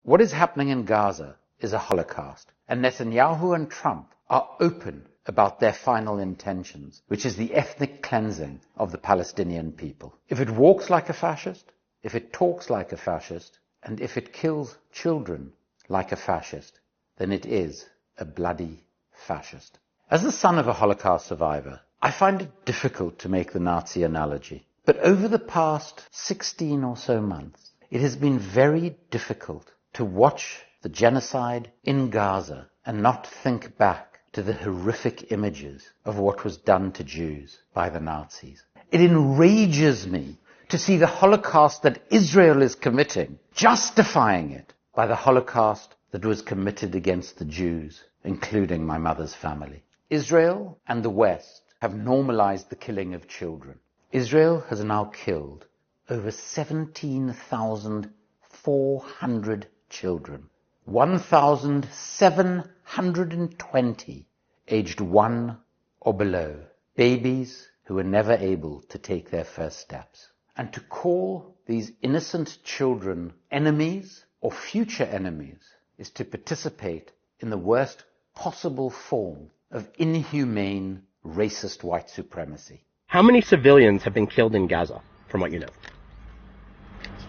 What is happening in Gaza is a Holocaust, and Netanyahu and Trump are open about their final intentions, which is the ethnic cleansing of the Palestinian people. If it walks like a fascist, if it talks like a fascist, and if it kills children like a fascist, then it is a bloody fascist. As the son of a Holocaust survivor, I find it difficult to make the Nazi analogy. But over the past 16 or so months, it has been very difficult to watch the genocide in Gaza and not think back to the horrific images of what was done to Jews by the Nazis. It enrages me to see the Holocaust that Israel is committing, justifying it by the Holocaust that was committed against the Jews, including my mother's family. Israel and the West have normalized the killing of children. Israel has now killed over 17,400 children, 1,720 aged 1 or below, babies who were never able to take their first steps. And to call these innocent children enemies or future enemies is to participate in the worst possible form of inhumane, racist white supremacy. How many civilians have been killed in Gaza, from what you know?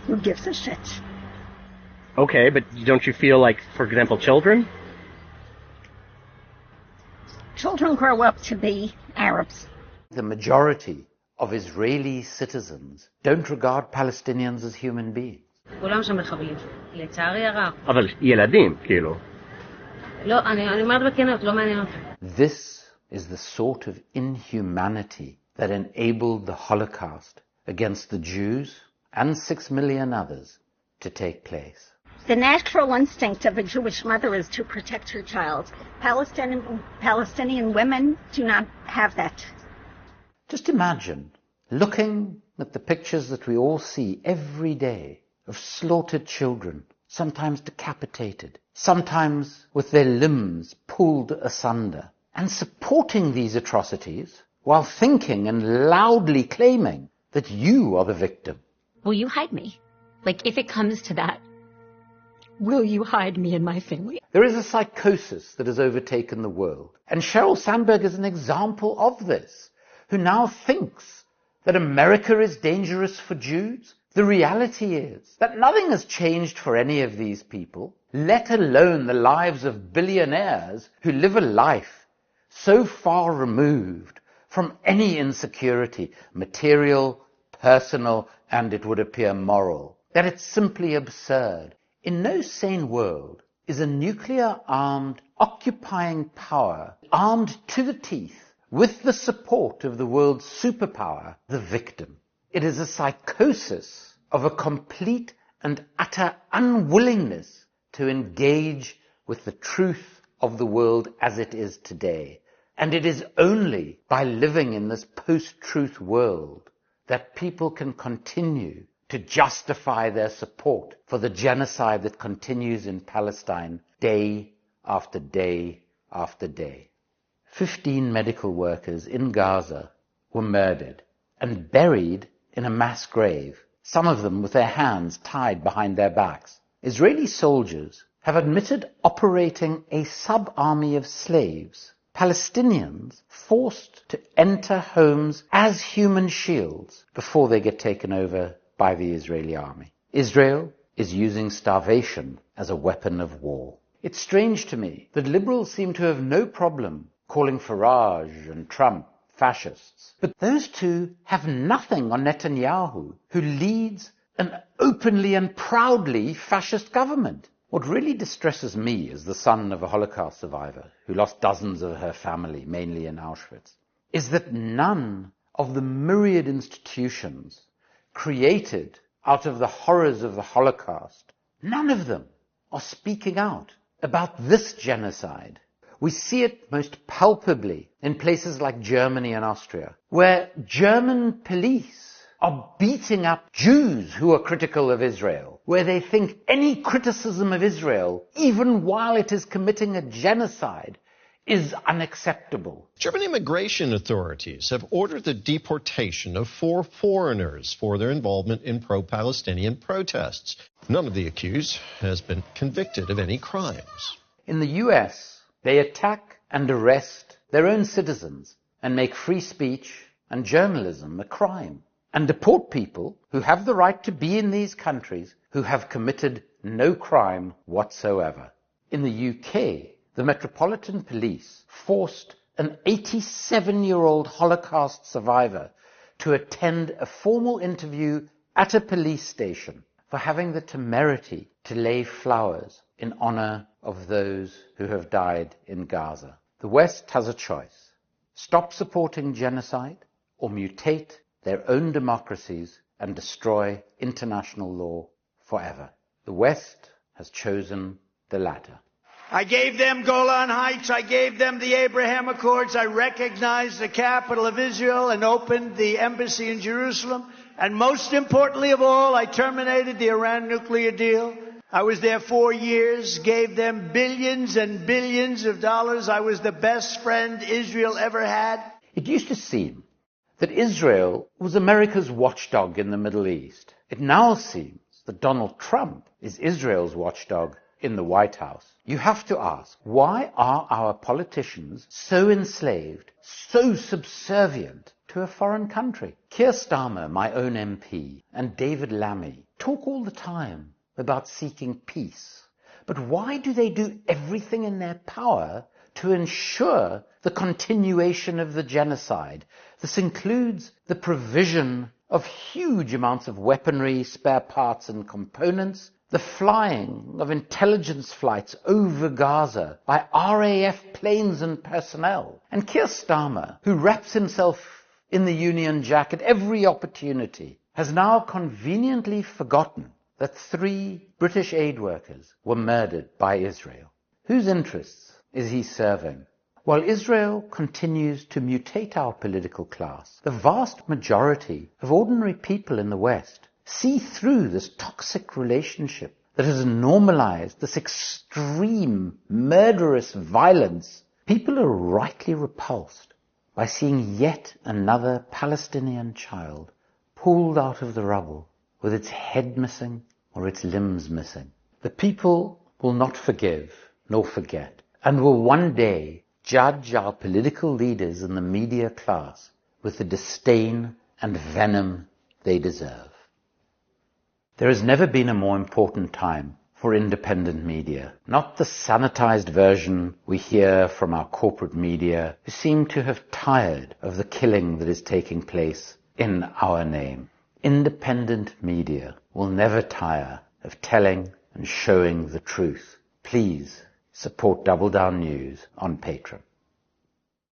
Who gives a shit? Okay, but don't you feel like, for example, children? Children grow up to be Arabs. The majority of Israeli citizens don't regard Palestinians as human beings. כולם שם מחבלים, לצערי הרב. אבל ילדים, כאילו. לא, אני אומרת בכנות, לא מעניין אותי. This is the sort of inhumanity that enabled the Holocaust against the Jews and 6 million others to take place. The natural instinct of a Jewish mother is to protect her child. Palestinian women do not have that. Just imagine looking at the pictures that we all see every day of slaughtered children, sometimes decapitated, sometimes with their limbs pulled asunder, and supporting these atrocities while thinking and loudly claiming that you are the victim. Will you hide me? Like, if it comes to that, will you hide me and my family? There is a psychosis that has overtaken the world, and Sheryl Sandberg is an example of this, who now thinks that America is dangerous for Jews. The reality is that nothing has changed for any of these people, let alone the lives of billionaires who live a life so far removed from any insecurity, material, personal, and it would appear moral, that it's simply absurd. In no sane world is a nuclear-armed, occupying power, armed to the teeth, with the support of the world's superpower, the victim. It is a psychosis of a complete and utter unwillingness to engage with the truth of the world as it is today. And it is only by living in this post-truth world that people can continue to justify their support for the genocide that continues in Palestine day after day after day. 15 medical workers in Gaza were murdered and buried in a mass grave, some of them with their hands tied behind their backs. Israeli soldiers have admitted operating a sub-army of slaves, Palestinians forced to enter homes as human shields before they get taken over by the Israeli army. Israel is using starvation as a weapon of war. It's strange to me that liberals seem to have no problem calling Farage and Trump fascists. But those two have nothing on Netanyahu, who leads an openly and proudly fascist government. What really distresses me as the son of a Holocaust survivor who lost dozens of her family, mainly in Auschwitz, is that none of the myriad institutions created out of the horrors of the Holocaust, none of them are speaking out about this genocide. We see it most palpably in places like Germany and Austria, where German police are beating up Jews who are critical of Israel, where they think any criticism of Israel, even while it is committing a genocide, is unacceptable. German immigration authorities have ordered the deportation of 4 foreigners for their involvement in pro-Palestinian protests. None of the accused has been convicted of any crimes. In the US, they attack and arrest their own citizens and make free speech and journalism a crime, and deport people who have the right to be in these countries who have committed no crime whatsoever. In the UK, the Metropolitan Police forced an 87-year-old Holocaust survivor to attend a formal interview at a police station for having the temerity to lay flowers in honor of those who have died in Gaza. The West has a choice: stop supporting genocide or mutate their own democracies and destroy international law forever. The West has chosen the latter. I gave them Golan Heights. I gave them the Abraham Accords. I recognized the capital of Israel and opened the embassy in Jerusalem. And most importantly of all, I terminated the Iran nuclear deal. I was there 4 years, gave them billions and billions of dollars. I was the best friend Israel ever had. It used to seem that Israel was America's watchdog in the Middle East. It now seems that Donald Trump is Israel's watchdog in the White House. You have to ask, why are our politicians so enslaved, so subservient to a foreign country? Keir Starmer, my own MP, and David Lammy talk all the time about seeking peace. But why do they do everything in their power to ensure the continuation of the genocide? This includes the provision of huge amounts of weaponry, spare parts and components, the flying of intelligence flights over Gaza by RAF planes and personnel. And Keir Starmer, who wraps himself in the Union Jack at every opportunity, has now conveniently forgotten that 3 British aid workers were murdered by Israel. Whose interests is he serving? While Israel continues to mutate our political class, the vast majority of ordinary people in the West see through this toxic relationship that has normalized this extreme, murderous violence. People are rightly repulsed by seeing yet another Palestinian child pulled out of the rubble with its head missing or its limbs missing. The people will not forgive nor forget, and will one day judge our political leaders and the media class with the disdain and venom they deserve. There has never been a more important time for independent media, not the sanitized version we hear from our corporate media, who seem to have tired of the killing that is taking place in our name. Independent media will never tire of telling and showing the truth. Please support Double Down News on Patreon.